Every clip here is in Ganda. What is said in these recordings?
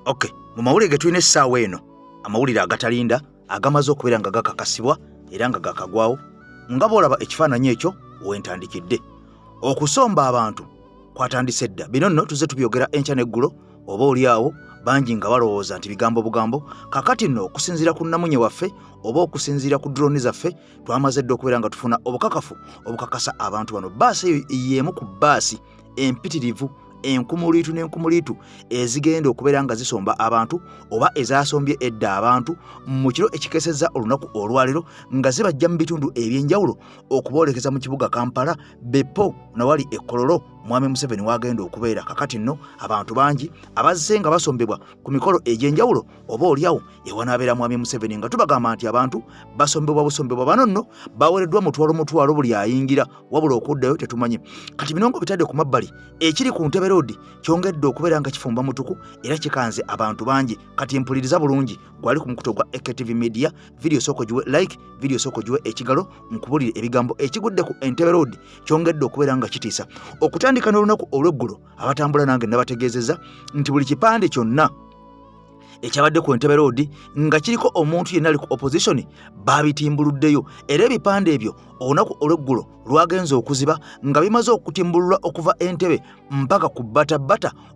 Okay, mu mawulire ge tulina essaawa eno, amawulire agatalinda agamaze okubeera nga gakakasibwa era nga gakagwawo, nga bw'olaba ekifaananyi ekyo wentandikidde. Okusomba abantu kwatandise dda. Bino nno tuzze tubyogera enkya n'eggulo, oba oliawo bangi nga balowooza nti bigambo bugambo. Kakati nno okusinziira ku nnamunye waffe oba okusinziira ku droni zaffe twamaze dda okubeera nga tufuna obukakafu obukakasa abantu bano. Bbaasi eyo y'emu ku bbaasi empitirivu enkumuliitu n'enkumuliitu ezigenda okubeera nga zisomba abantu oba ezasombye edda abantu mu kiro ekikesezza olunaku olwaleero nga zibajja mu bitundu eby'enjawulo okuboolekeza mu kibuga Kampala, Beppo nawali Ekololo Mwami Museveni wagenda okubeera. Kakati nno abantu bangi abazze nga basombebwa ku mikolo egy'enjawulo oba oliawo ewanabeera Mwami Museveni nga tubagamba nti abantu basombebwa busombebwa. Bano nno baweereddwa mutwalo buli ayingira, wabula okuddayo tetumanyi. Kati bino ngo bitadde ku mabbali, ekiri ku Ntebe Road kyongedde okubeera nga kifumba mutuku era kikanze abantu bangi. Kati mpuliriza bulungi gwali ku mukuto gwa AKTV Media, video soko giwe like, video soko giwe ekigalo nkubulire ebigambo ekigudde ku Ntebe Road kyongedde okubeera nga kitiisa. Okutandika n'olunaku olw'eggulo abatambula nange nabategeezezza nti buli kipande kyonna ekyabadde ku Ntebe Road nga kiriko omuntu yenna ali ku opposition babitimbuluddeyo, era ebipande ebyo olunaku olw'eggulo lwagenze okuziba nga bimaze okutimbululwa okuva Entebbe mpaka ku Bata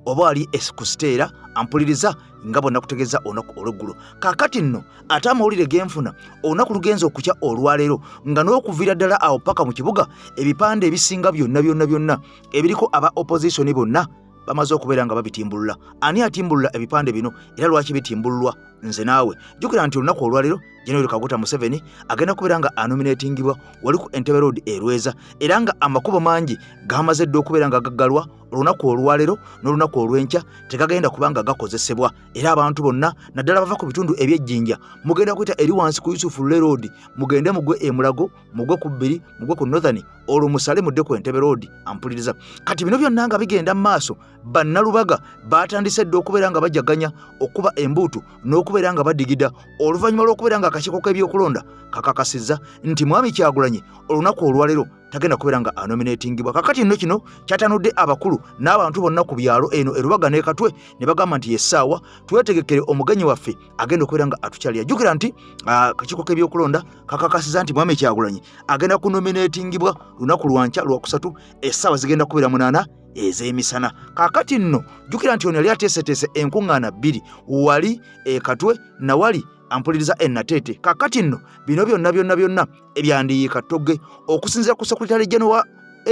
oba ali ku Siteera. Ampuliriza nga bonna kutegeeza olunaku olw'eggulo. Kakati nno ate amawulire genfuna olunaku lugenze okukya olwaleero nga n'okuviira ddala awo paka mu kibuga ebipande ebisinga byonna ebiriko aba opposition bonna bamaze okubeera nga babitimbulula. Ani atimbulula ebipande bino era lwaki bitimbululwa? Nze naawe jjukira nti olunaku olwaleero General Kaguta Museveni agenda kubeera nga anominatingibwa wali ku Entebbe Road erweza, era nga amakubo mangi gamaze dda okubeera nga gaggalwa olunaku olwaleero n'olunaku olw'enkya tegagenda kubanga gakozesebwa. Era abantu bonna naddala bava ku bitundu eby'ejjinja mugenda kuyita eri wansi ku Yusufu Lule Road, mugende mugwe e Mulago, mugwe ku Bbiri, mugwe ku Northern, olwo musale mudde ku Entebbe Road. Ampuliriza kati bino byonna nga bigenda mu maaso, bannalubaga batandise dda okubeera nga bajaganya okuba embuutu n'okubeera nga badigida oluvannyuma lw'okubeera nga akakiiko k'ebyokulonda kakakasizza nti Mwami Kyagulanyi olunaku olwaleero tagenda kubeera nga anominatingibwa. Kakati nno kino kyatanudde abakulu n'abantu bonna ku byalo eno erubaga ne Katwe ne bagamba nti yessaawa twetegekere omugenyi waffe agenda okubeera nga atukyalira. Jjukira nti akakiiko k'ebyokulonda kakakasizza nti Mwami Kyagulanyi agenda kunominatingibwa lunaku lwankya lwakusatu essaawa zigenda kubeera 8 ez'emisana. Kakati nno jjukira nti ono yali ateeseteese enkuŋŋaana 2 wali Katwe na wali ampuliriza Nateete. Kakati nno bino byonna ebyandiyiika ttogge okusinziira ku Secretary General wa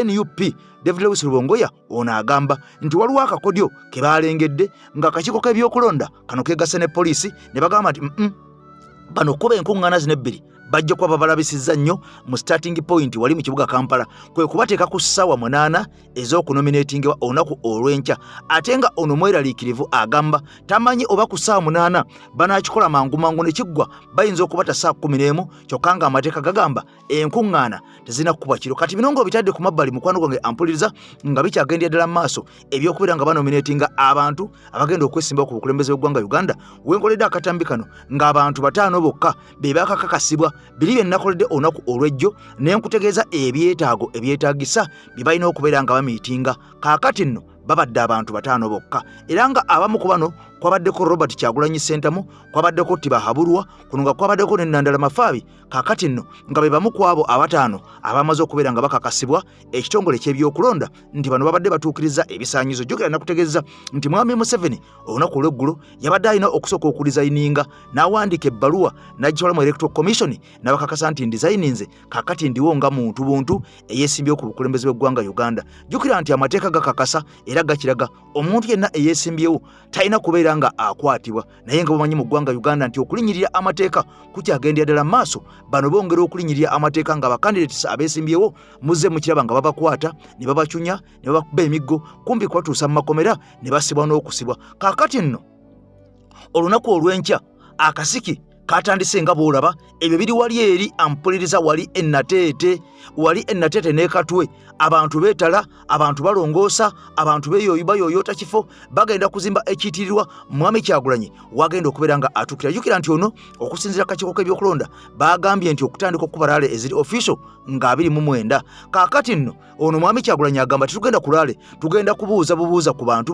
NUP David Lewis Rubongoya, ono agamba nti waliwo akakodyo ke baalengedde nga akakiiko k'ebyokulonda kano keegase ne poliisi ne bagamba nti bano kuba enkuŋŋaana zino 2 bajja kuba babalabisizza nnyo mu starting point wali mu kibuga Kampala, kwe kubateeka ku ssaawa 8 ez'okunominatingibwa olunaku olw'enkya. Ate nga ono mweraliikirivu agamba tamanyi oba ku ssaawa 8 banaakikola mangu ne kiggwa bayinza okubata ssaawa 11 kyokka nga amateeka gagamba enkuŋŋaana tezina kuba kiro. Kati bino ng'obitadde ku mabbali mukwano gwange ampuliriza nga bikyagendera ddala mu maaso ebyokubeera nga banominatinga abantu abagenda okwesimbawo ku bukulembeze bw'eggwanga Uganda. Wenkoledde akatambi kano ng'abantu 5 bokka be bakakakasibwa biri bye nakoledde olunaku olw'ejjo ne nkutegeeza ebyetaago ebyetaagisa bye balina okubeera nga bamiitinga. Kaakati nno babadde abantu 5 bokka, era nga abamu ku bano kwabaddeko Robert Kyagulanyi Ssentamu, kwabaddeko Tibahabulwa, kuno nga kwabaddeko ne Nandala Mafaabi. Kaakati nno nga be bamu ku abo 5 abamaze okubeera nga bakakasibwa ekitongole ky'ebyokulonda nti bano babadde batuukiriza ebisaanyizo. Jjukira nakutegeeza nti Mwami Museveni olunaku olw'eggulo yabadde alina okusooka okudizayininga n'awandiika ebbaluwa n'agitwala mu Electoral Commission n'abakakasa nti ndizayininze, kaakati ndiwo nga muntu buntu eyeesimbyewo ku bukulembeze bw'eggwanga Uganda. Jjukira nti amateeka gakakasa era gakiraga omuntu yenna eyeesimbyewo talina kubeera nga akwatibwa, naye nga bamanyi mu ggwanga Uganda nti okulinyirira amateeka kukyagendera ddala mu maaso. Bano bongera okulinyirira amateeka nga bakandidates abeesimbyewo muzze mukiraba nga babakwata ne babacunya ne babakuba emiggo kumpi kubatuusa mu makomera ne basibwa n'okusibwa. Kaakati nno olunaku olw'enkya akasiki katandise nga bw'olaba ebyo biri wali eri ampuliriza wali ennateete n'ekatwe abantu beetala abantu balongoosa abantu bayoyota kifo bagenda kuzimba ekiyitirirwa Mwami Kyagulanyi wagenda okubeera nga atuukira jjukira nti ono okusinziira kakiiko k'ebyokulonda bagambye nti okutandika okuba laale eziri official nga 29 kaakati nno ono Mwami Kyagulanyi agamba tetugenda ku laale tugenda kubuuza bubuuza ku bantu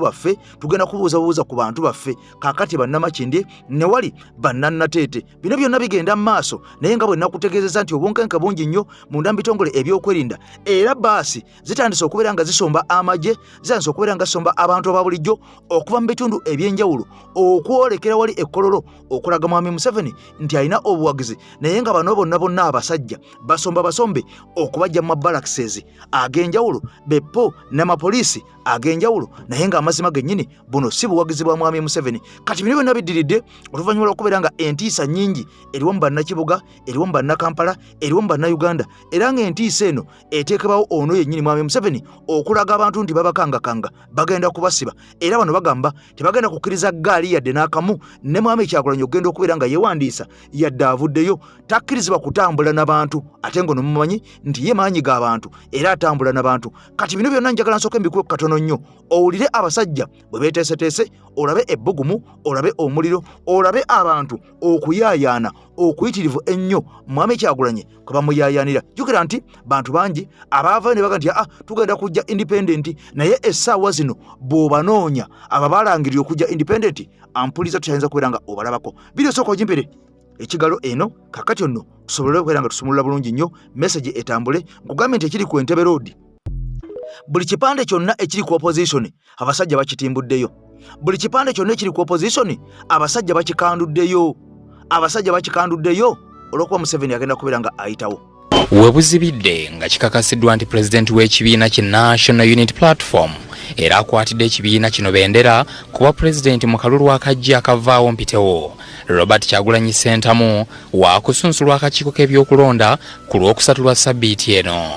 baffe kaakati bannamakindi ne wali bannannateete bino byonna bigenda mu maaso naye nga bwe nakutegeezeza nti obunkenke bungi nnyo mu ndambitongole ebyokwerinda era baasi zitandise okubeera nga zisomba amagye zitandise okubeera nga zisomba abantu aba bulijjo okuva mu bitundu ebyenjawulo okwolekera wali ekkololo okulaga Mwami Museveni nti alina obuwagizi naye nga bano bonna abasajja basombe okubajja mu mabalakisezi ag'enjawulo beppo n'amapoliisi ag'enjawulo naye nga amazima gennyini buno si buwagizi bwa Mwami Museveni kati bino byonna biddiridde oluvannyuma lw'okubeera nga entiisa nnyingi eriwo mu bannakibuga eriwo mu bannakampala eriwo mu bannayuganda era ng'entiisa eno eteekebwawo ono yennyini Mwami Museveni okulaga abantu nti babakangakanga bagenda kubasiba era bano bagamba tebagenda kukkiriza gaali yadde n'akamu ne Mwami Kyagulanyi okugenda okubeera nga yeewandiisa yadde avuddeyo takkirizibwa kutambula n'abantu ate ngono mumanyi nti ye maanyi g'abantu era atambula n'abantu kati bino byonna njagala nsooke mbikuwe katono nnyo owulire abasajja bwe beeteeseteese olabe ebbugumu olabe omuliro olabe abantu okuyaayaana okuyitirivu ennyo Mwami Kyagulanyi kwe bamuyaayaanira jjukira nti bantu bangi abaavayo ne baga nti tugenda kujja independent naye essaawa zino bw'obanoonya aba baalangirira okujja independent ampuliza tutayinza kubeera nga obalabako biri osooka ogimpere ekigalo eno kakati onno tusobole okubeera nga tusumulula bulungi nnyo message etambule nkugambye nti ekiri ku Entebbe Road buli kipande kyonna ekiri ku opposition abasajja bakitimbuddeyo buli kipande kyonna ekiri ku opposition abasajja bakikanduddeyo olw'okuba Museveni agenda kubeera nga ayitawo webuzibidde nga kikakasiddwa nti pulezidenti w'ekibiina ki National Unity Platform era akwatidde ekibiina kino bendera kuba pulezidenti mu kalulu akajja akavaawo mpitewo Robert Kyagulanyi Ssentamu waakusunsulwa akakiiko k'ebyokulonda ku lw'okusatu lwa sabbiiti eno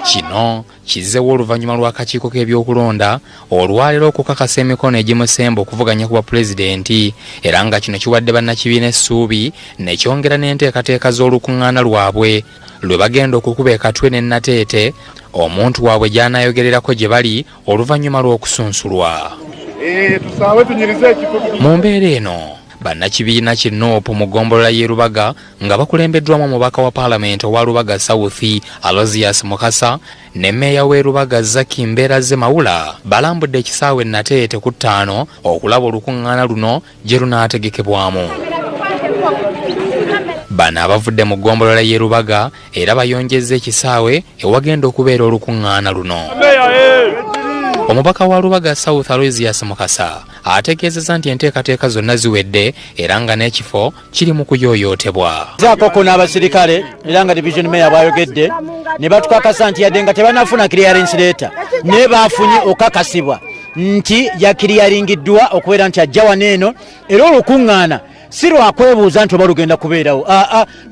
kino kizzewo oluvannyuma lw'akakiiko k'ebyokulonda olwaleero okukakasa emikono egimusemba okuvuganya ku bwapulezidenti era nga kino kiwadde bannakibiina essuubi ne kyongera n'enteekateeka z'olukuŋŋaana lwabwe lwe bagenda okukuba ekatwe n'ennateete omuntu waabwe gy'anaayogererako gye bali oluvannyuma lw'okusunsulwa mu mbeera eno bannakibiina ki Nuupu mu ggombolola y'e Lubaga nga bakulembeddwamu omubaka wa paalamenti owa Lubaga South Aloysius Mukasa ne mmeeya w'e Lubaga Zaki Mbeeraze Mawula balambudde ekisaawe ennateete ku 5 okulaba olukuŋŋaana luno gye lunaategekebwamu. Bano abavudde mu ggombolola y'e Lubaga era bayonjezza ekisaawe ewagenda okubeera olukuŋŋaana luno. Omubaka wa Lubaga South Aloysius Mukasa ategeezezza nti enteekateeka zonna ziwedde era nga n'ekifo kiri mu kuyooyootebwa. Zaakoko n'abasirikale era nga division mayor bwayogedde ne batukakasa nti yadde nga tebanafuna clearance letter ne baafunye okakasibwa nti yakiriyalingiddwa okubeera nti ajja wano eno era olukuŋŋaana si lwakwebuuza nti oba lugenda kubeerawo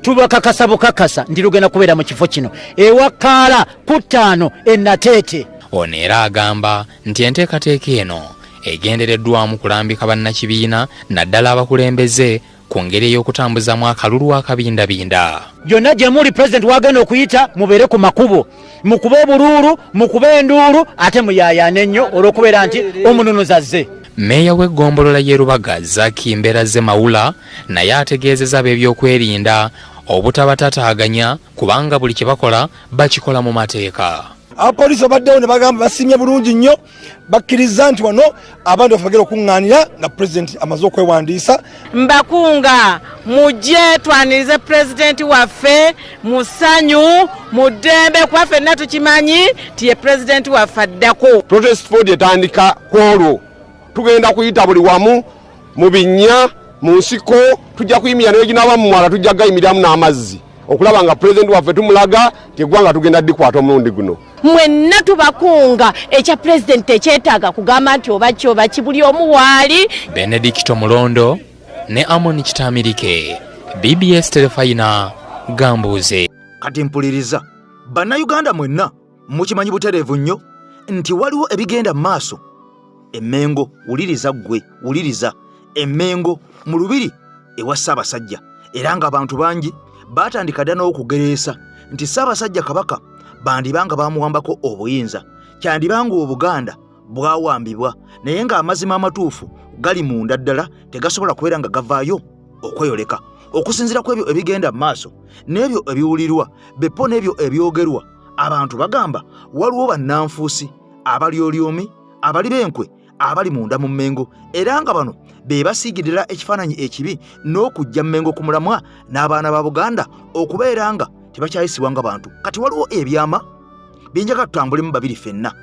tubakakasa bukakasa nti lugenda kubeera mu kifo kino ewakaala ku 5 ennateete. Ono era agamba nti enteekateeka eno egendereddwamu kulambika bannakibiina naddala abakulembeze ku ngeri ey'okutambuzamu akalulu akabindabinda. Gyonna gye muli pulezidenti wagenda okuyita mubeere ku makubo mukube obuluulu mukube enduulu ate muyaayaane ennyo olw'okubeera nti omununuzi azze. Mmeeya w'eggombolola y'e Lubaga Zaki Mbeeraze Mawula naye ategeezeza ab'ebyokwerinda obutabataataaganya kubanga buli kye bakola bakikola mu mateeka. Abapoliisi baddewo ne bagamba basimye bulungi nnyo bakkiriza nti wano abantu bafagera okuŋŋaanira nga pulezidenti amaze okwewandiisa. Mbakunga mujje twanirize pulezidenti waffe mu ssanyu mu ddembe kuba ffenna tukimanyi ti ye pulezidenti waffe addako. Protest Ford etandika kwolwo tugenda kuyita buli wamu mu binnya mu nsiko tujja kuyimirira n'eginaaba mu mwala tujja gayimiramu n'amazzi okulaba nga pulezidenti waffe tumulaga teggwanga tugenda ddikwata omulundi guno. Mwenna tubakunga ekya pulezidenti ekyetaaga kugamba nti oba kibuli omu waali. Benedicto Mulondo ne Amoni Kitamirike, BBS Telefayina, Gambuuze. Kati mpuliriza bannayuganda mwenna mukimanyi butereevu nnyo nti waliwo ebigenda mu maaso. Emmengo wuliriza ggwe wuliriza emmengo mu lubiri ewa Ssaabasajja era ng'abantu bangi baatandika dda n'okugereesa nti Ssaabasajja Kabaka bandibanga bamuwambako obuyinza, kyandibanga Obuganda bwawambibwa, naye ng'amazima amatuufu gali munda ddala tegasobola kubeera nga gavaayo okweyoleka. Okusinziira ku ebyo ebigenda mu maaso n'ebyo ebiwulirwa beppo n'ebyo ebyogerwa, abantu bagamba waliwo bannanfuusi, abalyolyomi, abali b'enkwe, abali munda mu Mmengo, era nga bano be basiigirira ekifaananyi ekibi n'okujja Mmengo ku mulamwa n'abaana ba Buganda okubeera nga tebakyayisibwa nga bantu. Kati waliwo ebyama binjaga tutambulemu babiri ffenna,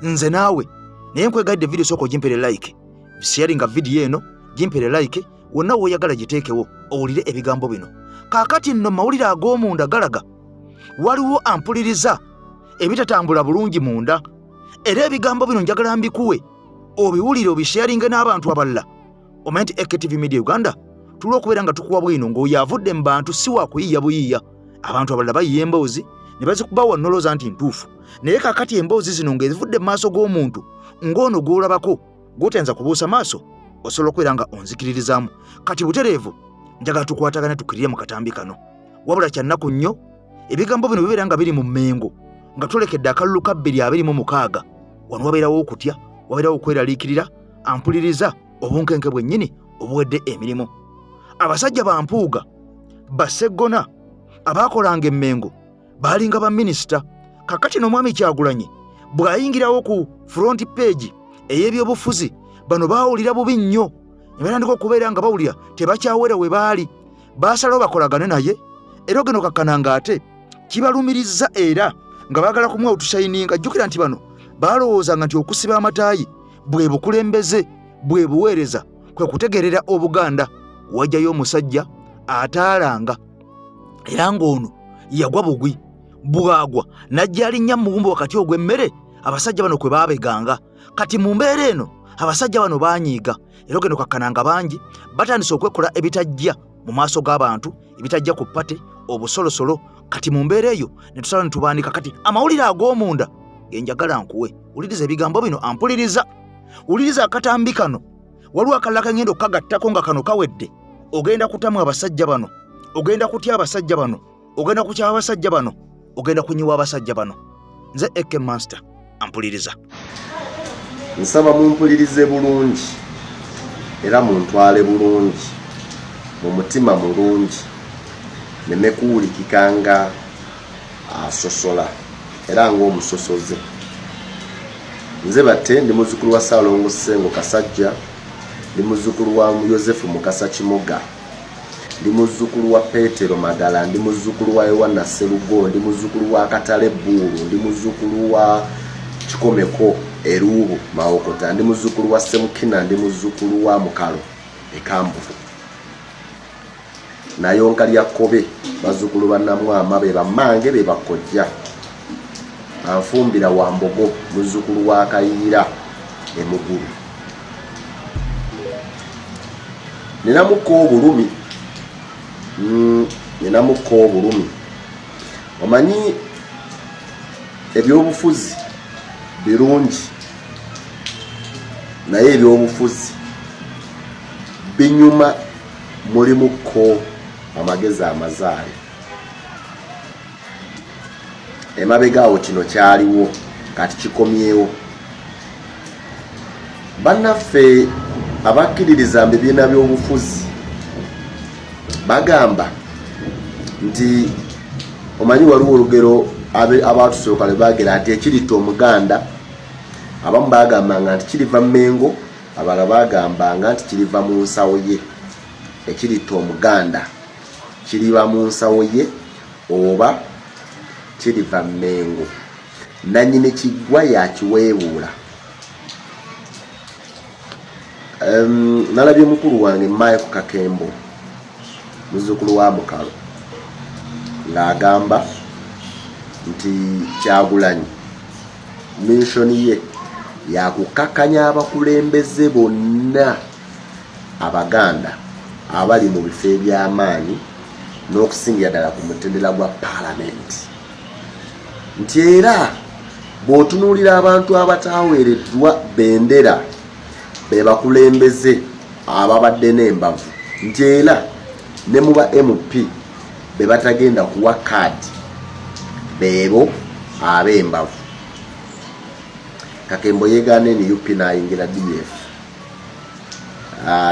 nze naawe, naye nkwegadde vidiyo sooka ogimpere like, sharinga vidiyo eno, gimpere like, wonna w'oyagala giteekewo owulire ebigambo bino. Kaakati nno mawulire ag'omunda galaga waliwo ampuliriza ebitatambula bulungi munda, era ebigambo bino njagala mbikuwe obiwulire obisharinge n'abantu abalala. Omanyi nti AKTV Media Uganda tulwa okubeera nga tukuwa bwino ng'oyo avudde mu bantu si wa kuyiiya buyiiya. Abantu abalala bayiiya emboozi ne bazikuba wannoloza nti ntuufu, naye kaakati emboozi zino ng'ezivudde mu maaso g'omuntu ng'ono gw'olabako gw'otenza kubuusa maaso, osobola okubeera nga onzikiririzaamu. Kati butereevu njagala tukwatagane tukirire mu katambi kano, wabula kyannaku nnyo ebigambo bino bibeera nga biri mu Mmengo nga tulekedde akalulu ka 226 wano wabeerawo okutya, wabeerawo okweraliikirira, ampuliriza obunkenke bwennyini obuwedde emirimu. Abasajja ba Mpuuga, Basseggona abaakolanga Emmengo baalinga baminisita. Kakati n'omwami Kyagulanyi bw'ayingirawo ku front page ey'ebyobufuzi, bano baawulira bubi nnyo ne batandika okubeera nga bawulira tebakyawera we baali, baasalawo bakolagane naye. Era geno kakkananga ate kibalumirizza era nga baagala kumuwa otushayininga. Jjukira nti bano baalowoozanga nti okusiba amataayi bwe bukulembeze, bwe buweereza, kwe kutegerera Obuganda. Wajjayo omusajja ataalanga era ng'ono yagwa bugwi, bwagwa najja alinnya mu bumba wakati ogw'emmere abasajja bano kwe baabeganga. Kati mu mbeera eno abasajja bano baanyiiga, era geno kakkananga bangi batandise okwekola ebitajja mu maaso g'abantu, ebitajja ku ppate, obusolosolo. Kati mu mbeera eyo ne tusala ne tubaanika. Kati amawulire ag'omunda ge njagala nkuwe, wuliriza ebigambo bino, ampuliriza, wuliriza akatambi kano. Waliwo akalala kangenda okukagattako nga kano kawedde, ogenda kutamu abasajja bano, ogenda kutya abasajja bano, ogenda kukyaba abasajja bano, ogenda kunyiwa abasajja bano. Nze AK Master, ampuliriza. Nsaba mumpulirize bulungi era muntwale bulungi mu mutima mulungi, neme kuwulikikanga asosola era ng'omusosoze. Nze batte ndi muzzukulu wa Ssaalongo Ssengo Kasajja, ndi muzzukulu wa Yozefu Mukasa Kimoga, ndi muzzukulu wa Petero Magala, ndi muzzukulu wa Yowana Sserugo, ndi muzzukulu wa Katale Bbuulu, ndi muzzukulu wa Kikomeko Eruubu Mawokota, ndi muzzukulu wa Ssemukina, ndi muzzukulu wa Mukalo Ekambufu, Nayonka lya Kobe, bazzukulu ba Namwama be bammange be bakojja, Anfumbira wa Mbogo, muzzukulu wa Kayiira Emugulu. Ninamuko obulumi, omanyi ebyobufuzi birungi naye ebyobufuzi binyuma mulimuko amagezi amazaale. Emabegaawo kino kyaliwo kati kikomyewo. Bannaffe abakkiririza mu bibiina by'obufuzi bagamba nti omanyi waliwo olugero abatusooka lwe baagera nti ekiritta Omuganda, abamu bagambanga nti kiriva Mmengo, abalala bagambanga nti kiriva mu nsawo ye. Ekiritta Omuganda kiriva mu nsawo ye oba kiriva Mmengo. Nannyini kiggwa yakiweebuula. Nalabye mukulu wange Mike Kakembo, muzzukulu wa Mukalo, ng'agamba nti Kyagulanyi mishoni ye yakukakanya abakulembeze bonna Abaganda abali mu bifo eby'amaanyi n'okusingira ddala ku mutendera gwa Paalamenti, nti era bw'otunuulira abantu abataaweereddwa bendera be bakulembeze ababadde n'embavu, nti era ne muba MP be batagenda kuwa kadi bebo abembavu. Kakembo yegane ni UP nayingira DF.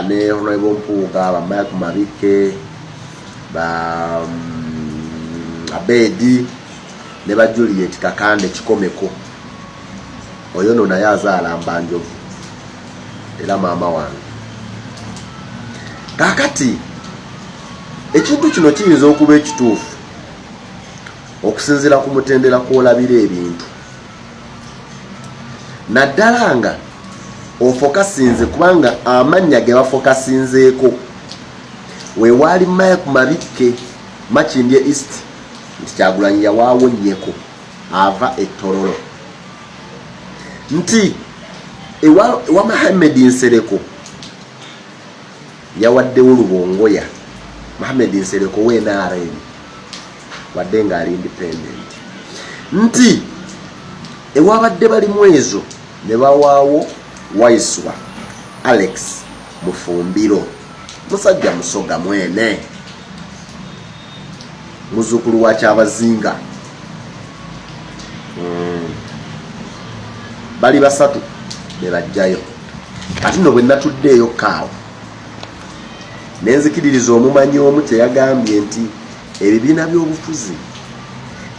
Ne Honorable Mpuuga ba Mike Mabike ba Abedi ne ba Juliet Kakande Kikomeko. Oyo no naye azaala Mbanjovu era maama wange. Kakati ekintu kino kiyinza okuba ekituufu okusinziira ku mutendera kw'olabira ebintu. Naddala nga ofokasinze kubanga amannya ge bafokasinzeeko weewali Mike Mabike Makindye East nti Kyagulanyi yawaawonnyeko ava ettorolo nti ewa Mohamed Nsereko yawaddewo Lubongoya. Mohamed Nsereko we NRM wadde nga ali independent nti ewabadde bali mwezo ne bawaawo Waiswa Alex Mufumbiro musajja musoga mwene muzukulu wa Kyabazinga. Bali basatu ne bajjayo. Kati no bwe natuddeeyo kaawo nenzikiririza omumanyi omu kyeyagambye nti ebibiina by'obufuzi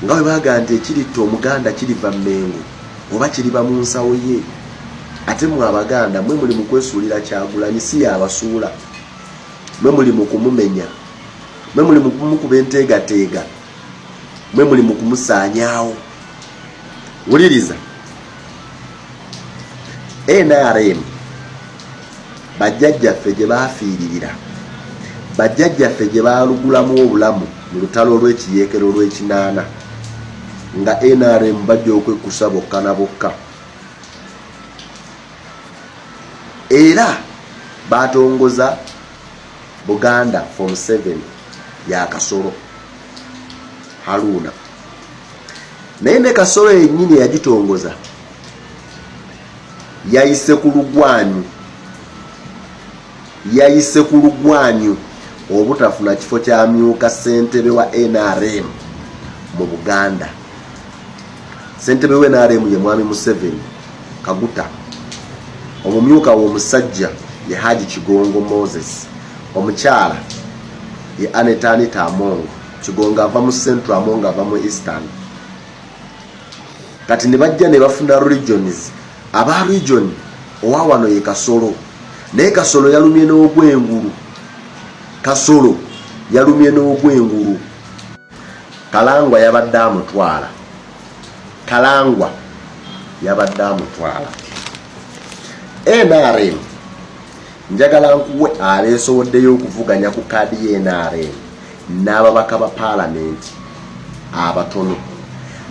nga bwe baga nti ekiritta Omuganda kiriva Mmengo oba kiriba mu nsawo ye. Ate mwe Abaganda mwe muli mu kwesuulira Kyagulanyi si yabasuula, mwe muli mu kumumenya, mwe muli mu kumukuba enteegateega, mwe muli mu kumusaanyaawo. Wuliriza, NRM bajjajjaffe gye baafiiririra, bajjajjaffe gye baalugulamu obulamu mu lutalo olw'ekiyeekero olw'ekinaana nga NRM bajja okwekusa bokka na bokka. Era batongoza Buganda Form 7 ya Kasolo Haruna. Naye ne Kasolo yennyini yagitongoza yayise ku lugwanyu obutafuna kifo kya myuka ssentebe wa NRM mu Buganda. Ssentebe wa NRM ye Mwami Museveni Kaguta. Omumyuka w'omusajja ye Haji Kigongo Moses. Omukyala ye Aneta Amongo. Kigongo ava mu Central, Amongo ava mu Eastern. Kati ne bajja ne bafuna regions. Aba region owa wano ye Kasolo. Naye Kasolo yalumye n'ogwengulu. Kasolo yalumye n'ogwengulu. Kalangwa yabadde amutwala. Kalangwa yabadde amutwala. NRM njagala nkuwe aleesowoddeyo okuvuganya ku kaadi y'NRM n'ababaka ba paalamenti abatono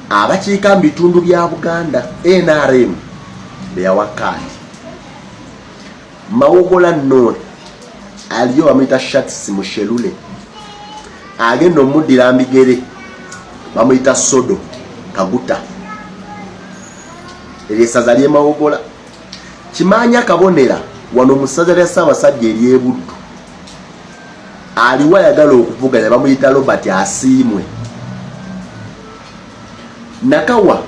abakiika mu bitundu bya Buganda. NRM beyawa kaadi Mawogola North aliyo bamuyita Shats Mushelule, agenda omuddira Mbigere bamuyita Sodo Kaguta. Eryesaza ly'e Mawogola Kimanya Kabonera wano musaza lya Ssaabasajja ery'Ebuddu aliwo ayagala okuvuganya bamuyita Robert Asiimwe. Nakawa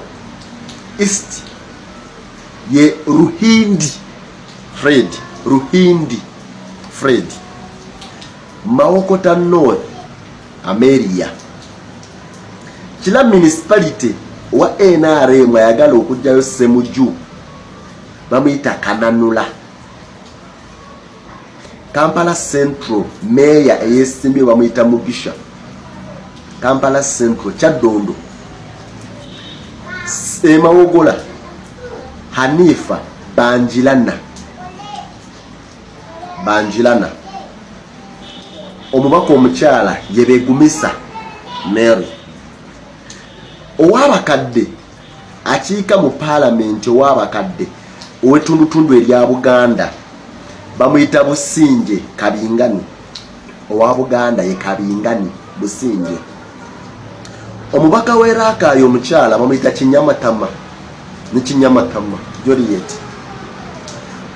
East ye Ruhindi Fred. Mawokota North Ameria. Kila municipality wa NRM ayagala okujjayo Ssemuju bamuyita Kananula. Kampala Central Mayor eyesimbye bamuyita Mugisha. Kampala Central Kyaddondo Mawogola Hanifa Banjilana. Omubaka omukyala ye Begumisa Mary. Owabakadde akiika mu paalamenti owabakadde owetundutundu erya Buganda bamuyita Businje Kabingani. Owa Buganda ye Kabingani Businje. Omubaka w'Eraakaayo omukyala bamuyita Kinyamatama ne Kinyamatama Juliet.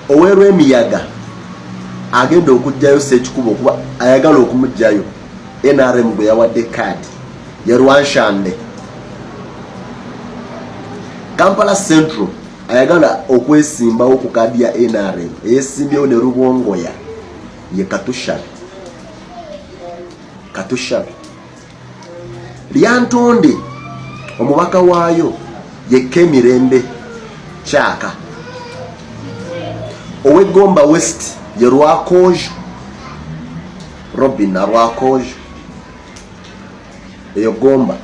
Owerw'Emiyaga agenda okujjayo Ssekikubo okuba ayagala okumujjayo NRM bwe yawadde kadi ye Rwanshande. Kampala Central ayagala okwesimbawo ku kadi ya NRM eyesimbyewo ne Rubongoya ye Katushabe. Lyantonde omubaka waayo ye Kemirembe Chaka. Owegomba West ye Rwakojo Robin na Rwakojo eyo Gomba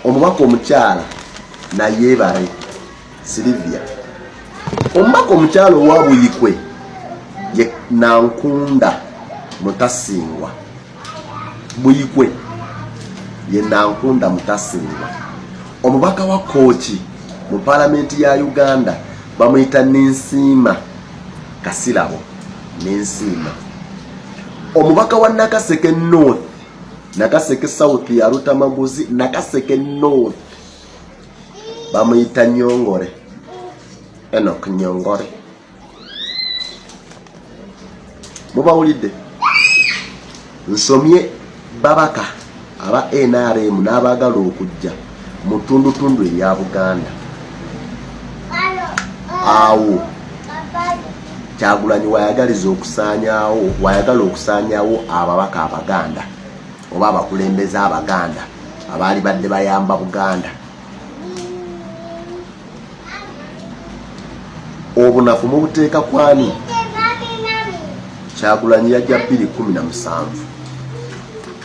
omubaka omukyala na Yebare Silvia. Omubaka omukyala owa Buyikwe ye Nankunda Mutasingwa. Buyikwe ye Nankunda Mutasingwa. Omubaka wa Kochi mu parliament ya Uganda bamuyita Nensima Kasirabo. Nensima. Omubaka wa Nakaseke North, Nakaseke South ya Rutamaguzi, Nakaseke North bamuyita Nyongore. Enoch Nyongore. Mubawulidde nsomye babaka aba NRM n'abagala okujja mu tundu erya Buganda. Awo Kyagulanyi wayagala okusaanyaawo ababaka Abaganda oba abakulembeze Abaganda abaali badde bayamba Buganda. Obunafu mubuteeka kwani? Kyagulanyi yajja 2017.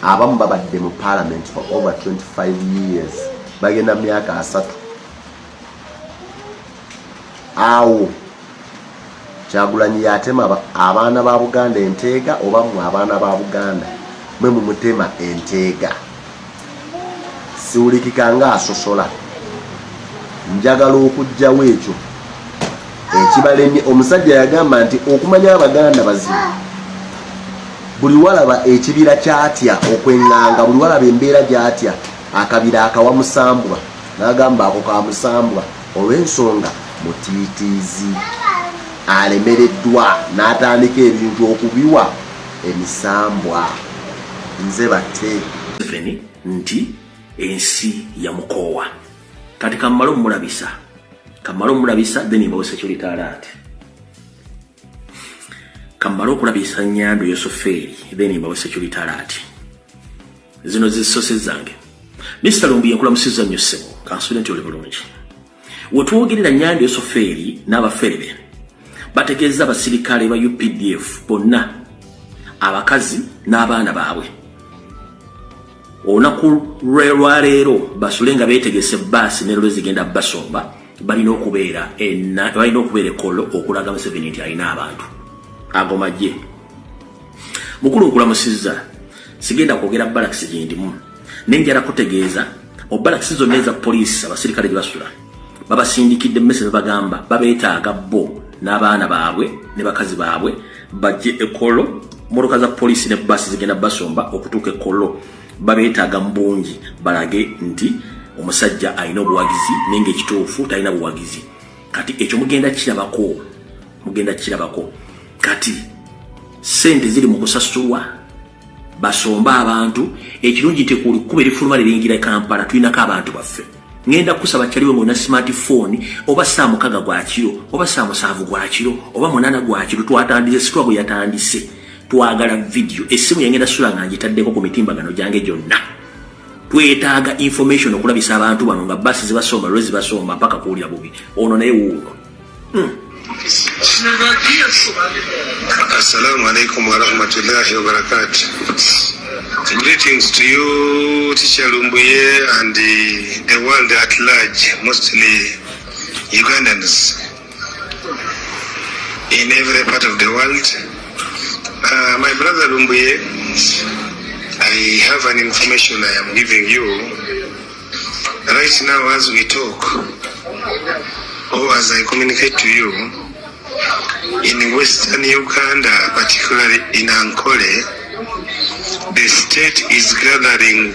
Abamu babadde mu parliament for over 25 years. Bagenda myaka 3. Awo Kyagulanyi yatema abaana ba Buganda enteega oba mu abaana ba Buganda mwe mu mutema enteega. Siwulikikanga asosola. Njagala okujjawo ekyo ekibalemye. Omusajja yagamba nti okumanya Abaganda bazibu. Buli walaba ekibira kyatya okwenganga, buli walaba embeera gyatya akabira akawa Musambwa n'agamba ako ka Musambwa olw'ensonga mutiitiizi alemereddwa n'atandika ebintu okubiwa emisambwa. Nze batte nti ensi ya Mukowa kati Kamalo mulabisa then imbawo security alert. Kamalo kulabisa Nyando Yosoferi then imbawo security alert. Zino zisose zange Mr. Lumbi yakula musiza nnyo ssebo kansulenti oli bulungi. Wetwogerera Nyando Yosoferi n'abaferebe bategeeza abasirikale ba UPDF bonna abakazi n'abaana baabwe olunaku lwaleero basulenga beetegese bbaasi ne lwe zigenda Basomba balina okubeera ekkolo okulaga Museveni nti alina abantu agomajje. Mukulu okulamusizza sigenda kwogera balakisi gindimu nenjala kutegeeza obalakisi zonna eza poliisi abasirikale gye basula babasindikidde mmese bagamba babeetaaga bo n'abaana baabwe ne bakazi baabwe bajje ekkolo. Motoka za poliisi ne bbaasi zigenda Basomba okutuuka ekkolo babeetaaga mbungi balage nti omusajja alina obuwagizi nenge ekituufu talina buwagizi. Kati ekyo mugenda kirabako kati sente ziri mu kusasulwa Basomba abantu ekirungi tekuli kuba erifuluma liringira Kampala tulinako abantu baffe. Ngenda kusaba kyaliwe ng'olina smartphone oba saa 6 gwa kiro oba saa 7 gwa kiro oba 8 gwa kiro twatandise sitwa bwe yatandise twagala video essimu yangenda sula nga ngitaddeko ku mitimbagano gyange gyonna. Twetaaga information okulabisa abantu bano nga basi zibasomba lwe zibasomba mpaka kuwulira bubi ono naye wuuno. Assalamu alaikum wa rahmatullahi wa barakatuh. Greetings to you, Teacher Lumbuye, and the world at large, mostly Ugandans in every part of the world. My brother Lumbuye, I have an information I am giving you right now as we talk, or as I communicate to you. In Western Uganda, particularly in Ankole, the state is gathering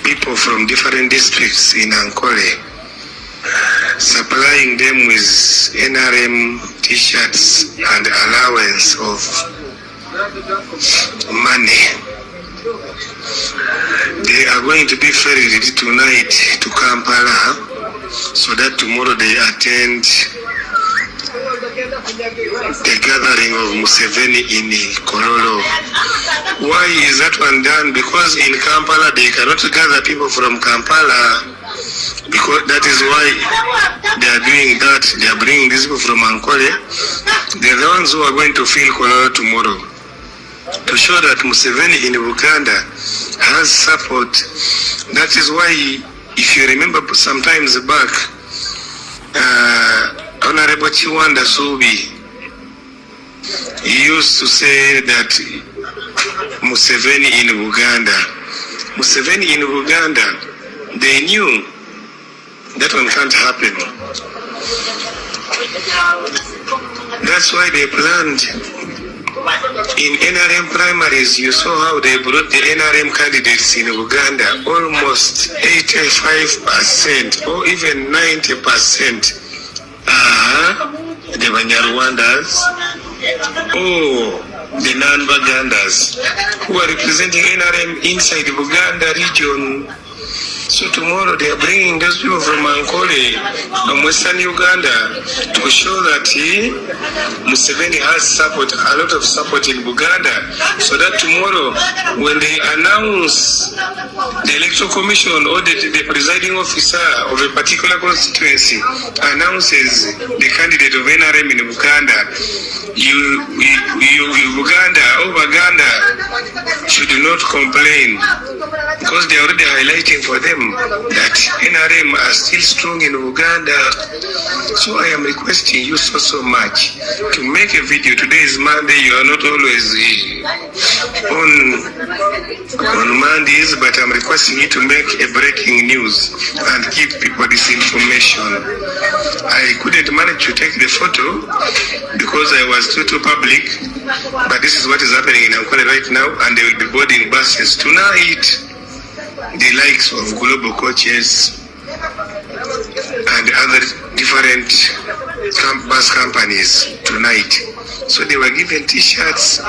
people from different districts in Ankole supplying them with NRM t-shirts and allowance of money. They are going to be ferried tonight to Kampala so that tomorrow they attend the gathering of Museveni in Kololo. Why is that one done? Because in Kampala they cannot gather people from Kampala, because that is why they are doing that. They are bringing these people from Ankole. They are the ones who are going to fill Kololo tomorrow to show that Museveni in Uganda has support. That is why, if you remember sometimes back, Honorable Chiwanda Subi, he used to say that Museveni in Uganda, they knew that one can't happen. That's why they planned in NRM primaries. You saw how they brought the NRM candidates in Uganda, almost 85% or even 90%. The Banyarwandas, the non-Bagandas who are representing NRM inside the Buganda region. So tomorrow they are bringing those people from Ankole, from Western Uganda, to show that Museveni has support, a lot of support in Buganda, so that tomorrow when they announce the electoral commission or the presiding officer of a particular constituency announces the candidate of NRM in Buganda, Buganda or Baganda should not complain, because they are already highlighting for them that NRM are still strong in Uganda. So I am requesting you so much to make a video. Today is Monday. You are not always on Mondays, but I'm requesting you to make a breaking news and give people this information. I couldn't manage to take the photo because I was too public, but this is what is happening in Ankole right now, and they will be boarding buses tonight. The likes of Global Coaches and other different bus companies tonight. So they were given t-shirts,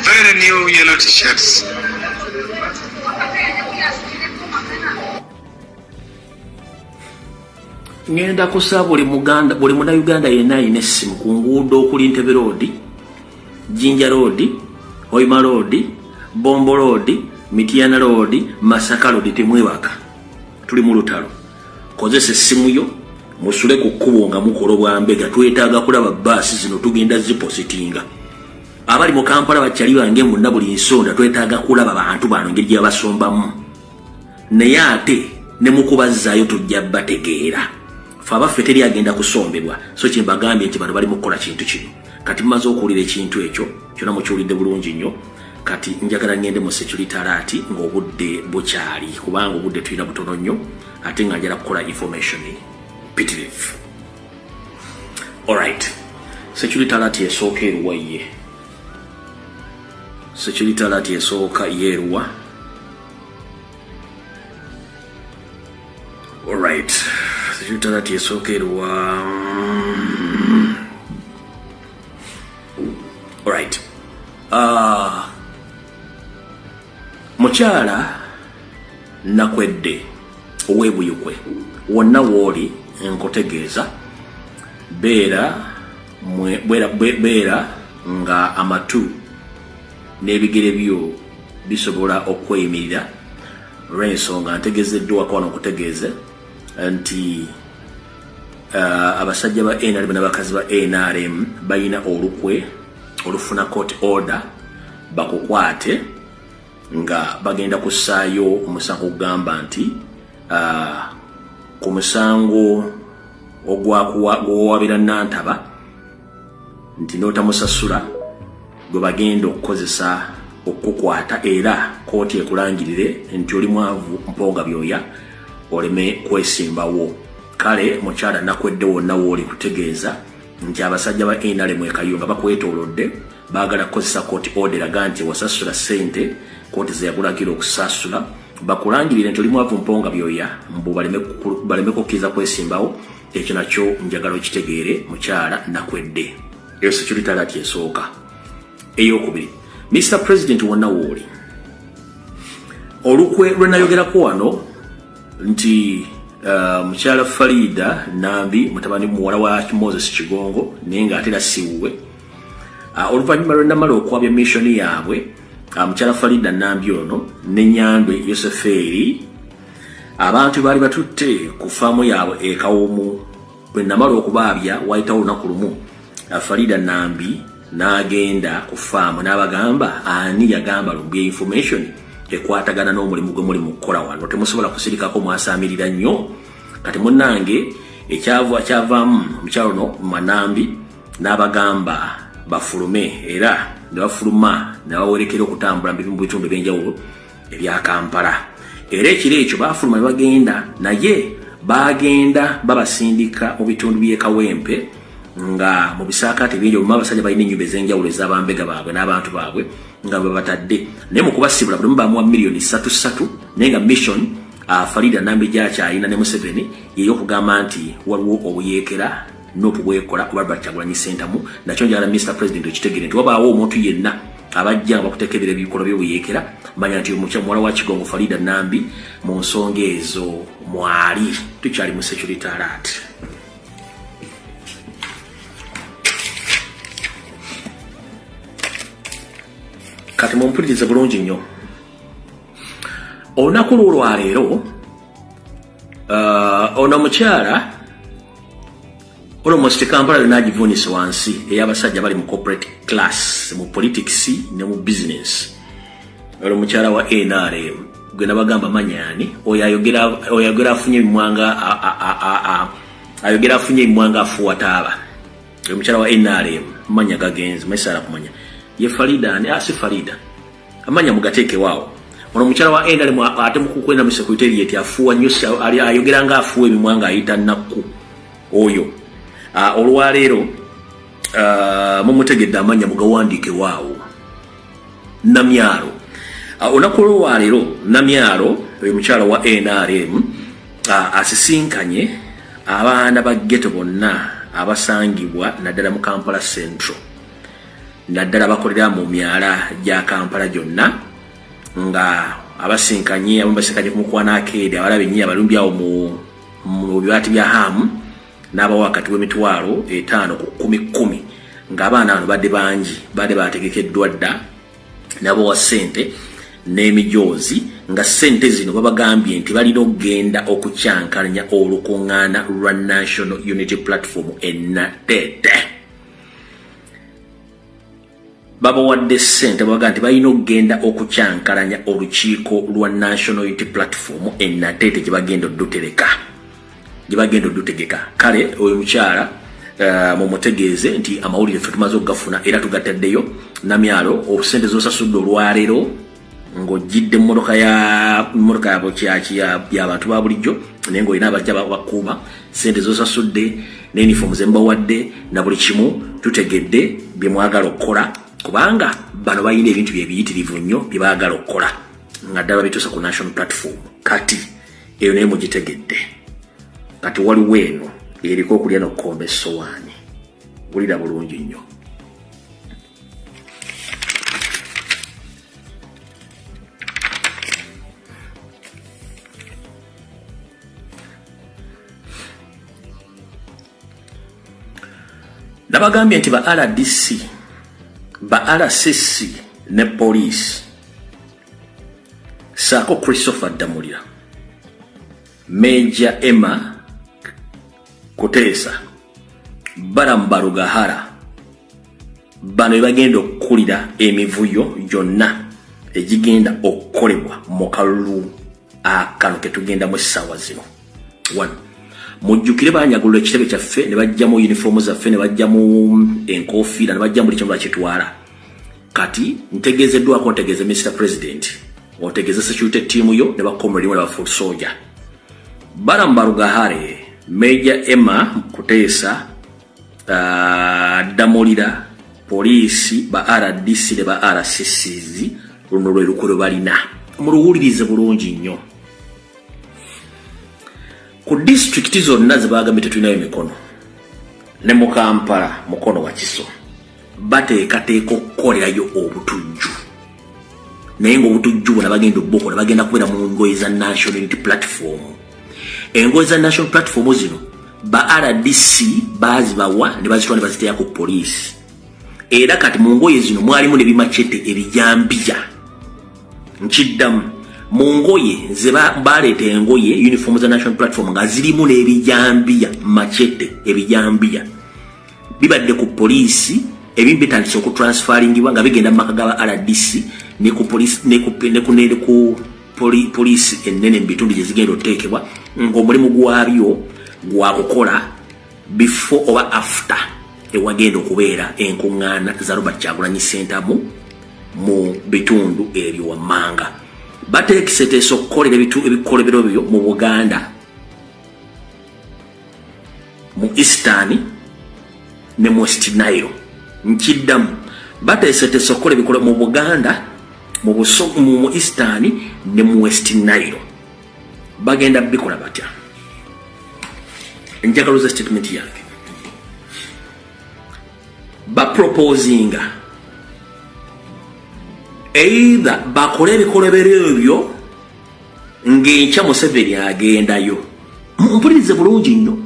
very new yellow t-shirts. Ngenda kusaba buli Munnayuganda yenna alina essimu ku nguudo okuli Ntebe Road, Jinja Road, Hoima Road, Bombo Road, Mitiana Road, Masaka Road, temwebaka. Tuli mu lutalo. Kozesa essimu yo musule ku kkubo nga mukola bwambega. Twetaaga kulaba bbaasi zino tugenda zipositinga. Abali mu Kampala bakyali bange munna buli nsonda twetaaga kulaba bantu bano engeri gye basombamu. Naye ate ne mukubazzaayo tujja bategeera. Fe abaffe teri agenda kusombebwa. So kye mbagambye nti bano bali mu kukola kintu kino. Kati mmaze okuwulira ekintu ekyo kyonna mukiwulidde bulungi nnyo. Kati njagala ngende mu security alert ng'obudde bukyali, kubanga obudde tulina butono nnyo, ate nga njala kukola information pitirivu. Alright, security alert esooka eruwa ye. Security alert esooka yeruwa. Alright, security alert esooka eruwa. Alright. Mukyala Nakwedde ow'ebuyukwe wonna wooli nkutegeeza beera nga amatu n'ebigere byo bisobola okweyimirira olw'ensonga ntegeezeddwako wano nkutegeeze nti abasajja ba NRM n'abakazi ba NRM balina olukwe olufuna court order bakukwate nga bagenda kussaayo omusango ogugamba nti ku musango ogwawabira Nantaba nti n'otamusasula gwe bagenda okukozesa okukukwata, era kooti ekulangirire nti oli mwavu mponga byoya oleme kwesimbawo. Kale mukyala Nakwedde wonna wooli kutegeeza nti abasajja ba NRM ekayo nga bakwetoolodde baagala kukozesa court order eraga nti wasasula ssente kooti ze yagulagira okusasula bakulangirire nti oli mwavu mponga byoya mbu baleme kukkiriza kwesimbawo. Ekyo nakyo njagala okitegeere mukyala nakwedde. Eyo security alert esooka. Eyokubiri, Mr. President wonna wooli olukwe lwe nayogerako wano nti mukyala Farida Nambi mutabani muwala wa Moses Kigongo naye ng'ate era siwuwe oluvannyuma lwe namala okwabya missioni yaabwe mukyala Farida Nambi ono ne Nyandwe Yoseferi abantu baali batutte ku faamu yaabwe ekawoomu bwe namala okubaabya wayitawo olunaku lumu Farida Nambi n'agenda ku faamu n'abagamba ani yagamba lumbye information ekwatagana n'omulimu gwe muli mu kukola wano temusobola kusirikako mwasaamirira nnyo kati munnange ekyavaamu omukyalo no Manambi n'abagamba bafulume era ne bafuluma ne bawerekera okutambula mu bitundu ebyenjawulo ebya Kampala era ekiro ekyo bafuluma ne bagenda naye bagenda babasindika mu bitundu by'e Kawempe nga mu bisaakaate bingi oluma abasajja balina ennyumba ez'enjawulo ez'abambega baabwe n'abantu baabwe nga babatadde naye mu kubasibula buli bamuwa millioni 3 naye nga mission Farida Nambi gy'akyalina ne Museveni y'okugamba nti waliwo obuyeekera n'okubwekola kuba Kyagulanyi Ssentamu nakyo njagala Mr. President okitegeere nti wabaawo omuntu yenna abajja bakuteekebera ebikolwa by'obuyeekera manya nti muwala wa Kigongo Farida Nambi mu nsonga ezo mwali tukyali mu security alert. Kati mumpulirize bulungi nnyo olunaku lwolwaleero ono mukyala almost Kampala yonna agivuunise wansi ey'abasajja bali mu corporate class mu politics ne mu business. Ono mukyala wa NRM gwe nabagamba manyani oyo ayogera afunye emimwanga afuwa taaba. Oyo mukyala wa NRM manya gagenzi mesala kumanya ye Farida ne asi Farida amanya mugateeke wao. Ono mukyala wa NRM ate mukukwenda mu secretariat afuwa nnyo ali ayogera nga afuwa emimwanga ayita nakku oyo. Olwaleero mumutegedde amanya mugawandiike waawo Namyalo. Olunaku olwaleero Namyalo oyo mukyala wa NRM asisinkanye abaana ba ghetto bonna abasangibwa naddala mu Kampala Central naddala bakolera mu myala gya Kampala gyonna nga abasinkanye abambasinkanye ku mukwana akeede abalabe nnyo abalumbi awo mu biwaati bya hamu n'abawa wakati w'emitwalo 5 ku 10 ng'abaana bano badde bangi badde bategekeddwa dda n'abawa ssente n'emijoozi nga ssente zino babagambye nti balina okugenda okukyankalanya olukuŋŋaana lwa National Unity Platform Enatete. Babawadde ssente babaga nti balina okugenda okukyankalanya olukiiko lwa National Unity Platform Enatete gye bagenda oddutegeka. Kale oyo mukyala mumutegeeze nti amawulire ffe tumaze okugafuna era tugataddeyo. Namyalo obusente z'osasudde olwaleero ng'ojjidde mmotoka yabo y'abantu ba bulijjo naye ng'olina abajja bakuuma ssente z'osasudde ne uniform ze mbawadde na buli kimu tutegedde bye mwagala okukola kubanga bano balina ebintu byebiyitirivu nnyo bye baagala okukola nga ddala babituusa ku national platform. Kati eyo naye mugitegedde kati waliwo eno eriko okulya n'okukomba essowaani wulira bulungi nnyo. Nabagambye nti ba RDC ba RCC ne police saako Christopher Damulira Major Emma Kuteesa Baramba Rugahara bano bagenda okukulira emivuyo gyonna egigenda okukolebwa mu kalulu akano ketugenda mu essaawa zino. 1 mujjukire banyagulira ekitebe kyaffe ne bajjamu uniform zaffe ne bajjamu enkofiira ne bajjamu buli kimu bakitwala. Kati ntegeezeddwako ntegeeze Mr. President otegeeze security team yo ne bakomredi ne ba full soldier. Baramba Rugahare Major Emma Kuteesa Damulira polisi ba RDC ne ba RCCs luno lwe lukolo balina muluwulirize bulungi nnyo. Ku district zonna zebagambye tetulinayo mikono ne mu Kampala mukono wa Kiso bateekateeka okukolerayo obutujju, naye ng'obutujju bwona bagenda obbukola bagenda kubeera mu ngoye za National Unity Platform. Engoye za National Platform zino ba RDC bazibawa ne bazitwala ne baziteeka ku poliisi. Era kati mu ngoye zino mwalimu ne bimachete ebijambiya. Nkiddamu mu ngoye ze baleeta engoye uniform za National Platform nga zirimu n'ebijambiya machete ebijambiya bibadde ku poliisi ebimbi bitandise okutransferingibwa nga bigenda mu maka ga RDC ne ku poliisi ne ku poliisi ennene mu bitundu gye zigenda oteekebwa ng'omulimu gwabyo gwa kukola before oba after ewagenda okubeera enkuŋŋaana za Robert Kyagulanyi Center mu bitundu ebyo wammanga. Bateekiseteesa okukolera ebikolebero byo mu Buganda, mu Eastern ne mu West Nile. Nkiddamu bateekiseteesa okukola ebikolebero mu Buganda, mu Eastern ne mu West Nile. Bagenda bikola batya? Njagaluza statement yange. Baproposinga either bakole ebikolebero ebyo ng'enkya Museveni agendayo. Mpulirize bulungi nnyo.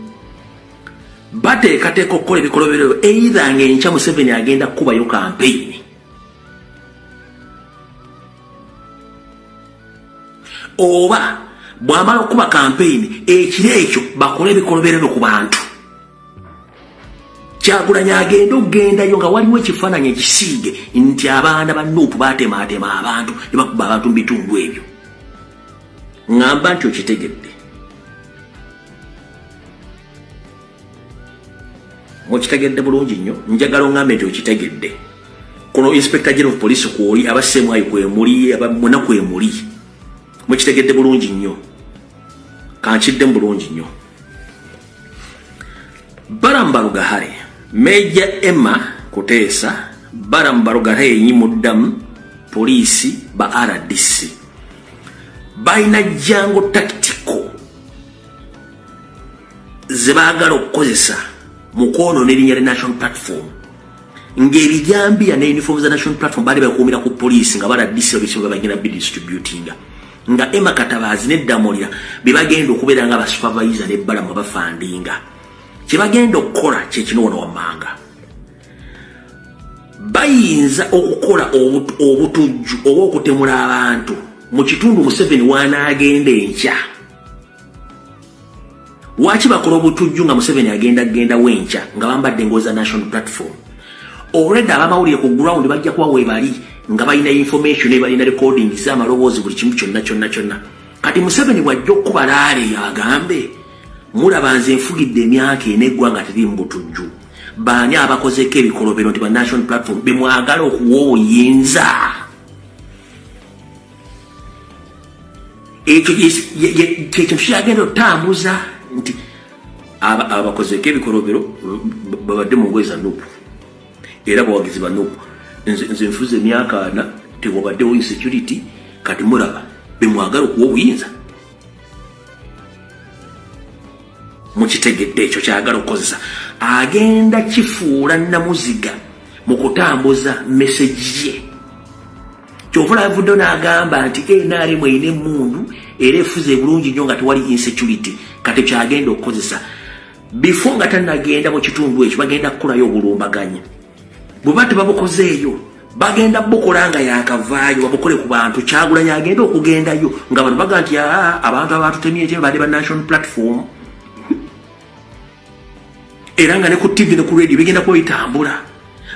Bateekateeka okukola ebikolebero ebyo either ng'enkya Museveni agenda kukubayo campaign oba bw'amala okuba campaign ekiro ekyo bakole ebikolebero ku bantu. Kyagulanyi agenda okugendayo nga waliwo ekifaananyi ekisiige nti abaana ba Nuupu baatemaatema abantu ne bakuba abantu mu bitundu ebyo. Ngamba nti okitegedde. Mukitegedde bulungi nnyo. Njagala ongambe nti okitegedde. Kuno Inspector General of Police kwoli, abasemwayo kwemuli, abamuna kwemuli. Mukitegedde bulungi nnyo. Kankiddemu bulungi nnyo. Barambalugahare Major Emma Kuteesa Barambalugahare yenyimuddamu poliisi ba RDC balina jango tactical ze baagala okukozesa mu kwonoona erinnya lya National Platform ng'ebijambiya ne uniform za National Platform baali bakuumira ku poliisi nga RDC babisobola bagenda bidistributinga nga Emma Katabazi ne Damolira bebagenda okubeera nga basupervisor ne Balamu bafandinga. Kibagenda okukola kyekino wano wammanga. Bayinza okukola obutujju oba okutemula abantu mu kitundu Museveni wanaagenda enkya. Lwaki bakola obutujju nga Museveni agenda wenkya nga bambadde engoye za National Platform? Already abamawulire ku ground bajja kuba webali nga balina information balina recording z'amaloboozi buli kimu kyonna. Kati Museveni bwajja okuba laale agambe mulaba nze nfugidde emyaka eneggwanga teri mu butujju. Baani abakozeko ebikolobero nti ba National Platform bemwagala okuwa obuyinza? Ekyo kyekyo kyagenda otambuza nti abakozeko ebikolobero babadde mu ngoye za Nuupu era bawagizi ba Nuupu. Nze nfuze emyaka 4 tewabaddewo insecurity, kati mulaba bemwagala okuwa obuyinza. Mukitegedde ekyo kyagala okukozesa. Agenda kifuula namuziga mu kutambuza message ye. Kyovula avudde n'agamba nti naali mwine emmundu era efuze bulungi nnyo nga tewali insecurity. Kati kyagenda okukozesa before nga tannagenda mu kitundu ekyo bagenda kukolayo obulumbaganyi. Bwe bati babukozeeyo bagenda bukola nga yakavaayo babukole ku bantu. Kyagulanyi agenda okugendayo nga abantu baga nti abantu abatutemye ekyo badde ba National Platform. Era nga ne ku TV ne ku radio bigenda kwetambula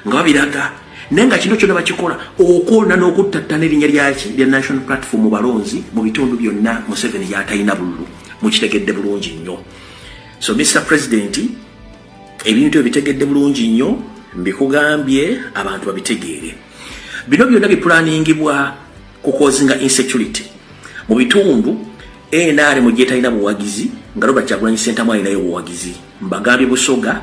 nga babiraga. Naye nga kino kyonna bakikola okwona n'okuttattana erinnya lyaki lya National Platform mu balonzi mu bitundu byonna Museveni y'atalina bululu. Mukitegedde bulungi nnyo. So Mr. President, ebintu ebitegedde bulungi nnyo mbikugambye abantu babitegeere. Bino byonna biplaningibwa kukozinga insecurity mu bitundu NRM mu gyetalina buwagizi nga Robert Kyagulanyi Center mwalinayo buwagizi. Mbagambye Busoga,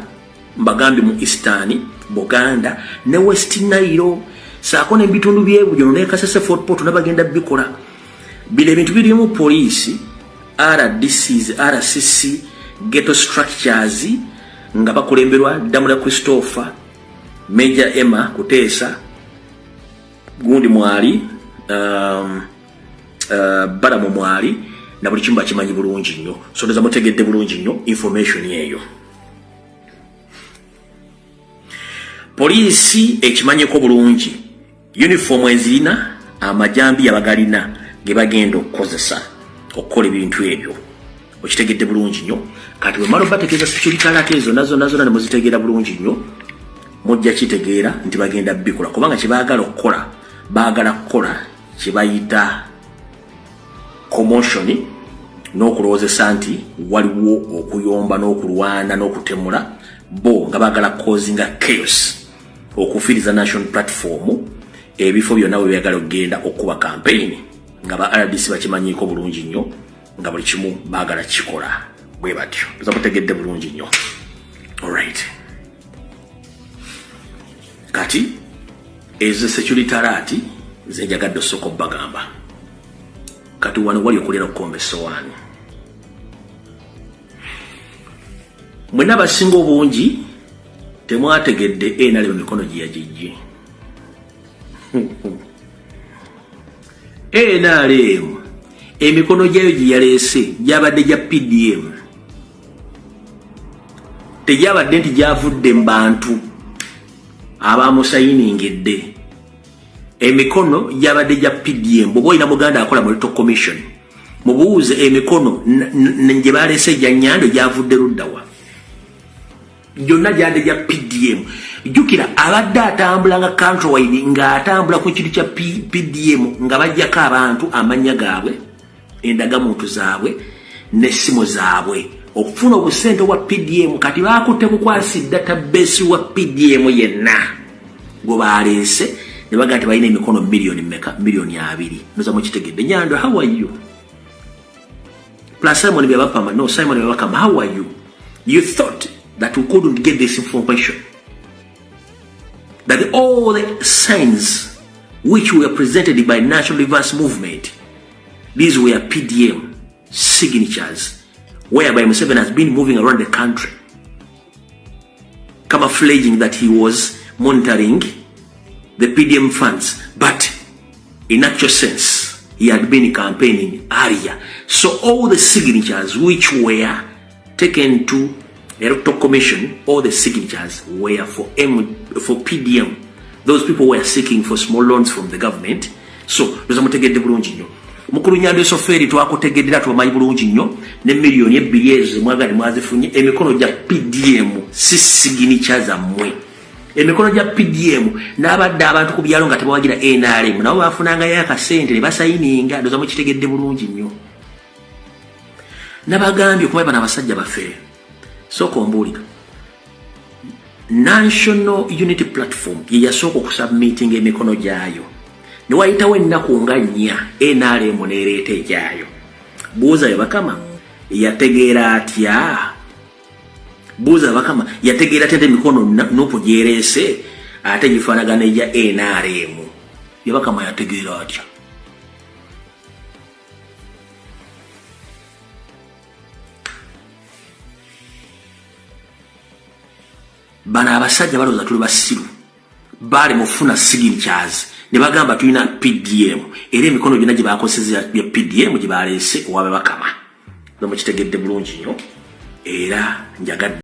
mbagambye mu Eastern, Buganda ne West Nile. Saako n'ebitundu by'ebujjo ne Kasese Fort Portal nabagenda bikola. bino ebintu birimu police, RDCs, RCC, ghetto structures nga bakulemberwa Damula Christopher, Major Emma Kuteesa, Gundi Mwali, Baramu Mwali, na buli kimu bakimanyi bulungi nnyo. So ndoza mutegedde bulungi nnyo information yeyo. Police ekimanyiko bulungi uniform ezirina amajambi abagalina ge bagenda okukozesa okukola ebintu ebyo. Okitegedde bulungi nnyo. Kati bwe maro bategeeza security alert ezo nazo ne muzitegeera bulungi nnyo, mujja kitegeera nti bagenda bikola kubanga kibaagala okukola, baagala kukola kibayita commotion n'okulowoozesa nti waliwo okuyomba n'okulwana n'okutemula bo nga baagala causinga chaos okufiiriza national platform ebifo byonna bwe byagala okugenda okuba campaign nga ba RDC bakimanyiiko bulungi nnyo nga buli kimu baagala kikola bwe batyo. Tuza mutegedde bulungi nnyo. Alright. Kati ezo security alert zenjagadde osooka bagamba. Kati wano wali okulira okukomba essowaani. Mwena abasinga obungi temwategedde NRM mikono gye yagijje. NRM emikono gyayo gye yaleese gyabadde gya PDM. Tegyabadde nti gyavudde mu bantu abamusayiningidde. Emikono gyabadde gya PDM. Bw'oba olina muganda akola mu Electoral Commission, mubuuze emikono gye baleese gya Nyando gyavudde luddawa. Gyonna gyadde gya PDM. Jjukira abadde atambula nga countrywide ng'atambula ku kintu kya PDM nga bajjako abantu amannya gaabwe, endagamuntu zaabwe n'essimu zaabwe okufuna obusente bwa PDM. Kati baakutte bukwasi database wa PDM yenna gwe baleese ne baga nti balina emikono miliyoni mmeka? Miliyoni 2. Noza mukitegedde. Nyando, how are you? Plus Simon Byabakama. No, Simon Byabakama, how are you? You thought that we couldn't get this information, that all the signs which were presented by National Reverse Movement, these were PDM signatures, whereby Museveni has been moving around the country, camouflaging that he was monitoring the PDM funds, but in actual sense, he had been campaigning earlier. So all the signatures which were taken to the Electoral Commission, all the signatures were for PDM. Those people were seeking for small loans from the government. So, doza mutegedde bulungi nnyo. Mukulu Nyando Soferi twakutegeddera tubamanyi bulungi nnyo ne miliyoni 2 ezo mwagale mwazifunye emikono gya PDM si signatures zammwe. Emikono gya PDM n'abadde abantu ku byalo nga tebawagira NRM nabo bafunangayo akasente ne basayininga. Doza mukitegedde bulungi nnyo. Nabagambye okuba bano abasajja baffe. So kombuulira National Unity Platform ye yasooka okusubmitting emikono gyayo ne wayitawo ennaku nga 4 NRM neereeta egyayo. Buuza Byabakama yategeera atya? Buuza Byabakama yategeera atya emikono nupu gyereese ate gifaanagana egya NRM? Byabakama yategeera atya? Bana abasajja balooza tuli basiru bali mufuna signatures ne bagamba tulina PDM era emikono gyonna gye baakoseza ya PDM gye baleese owa Byabakama. Bamukitegedde bulungi nnyo era njagadde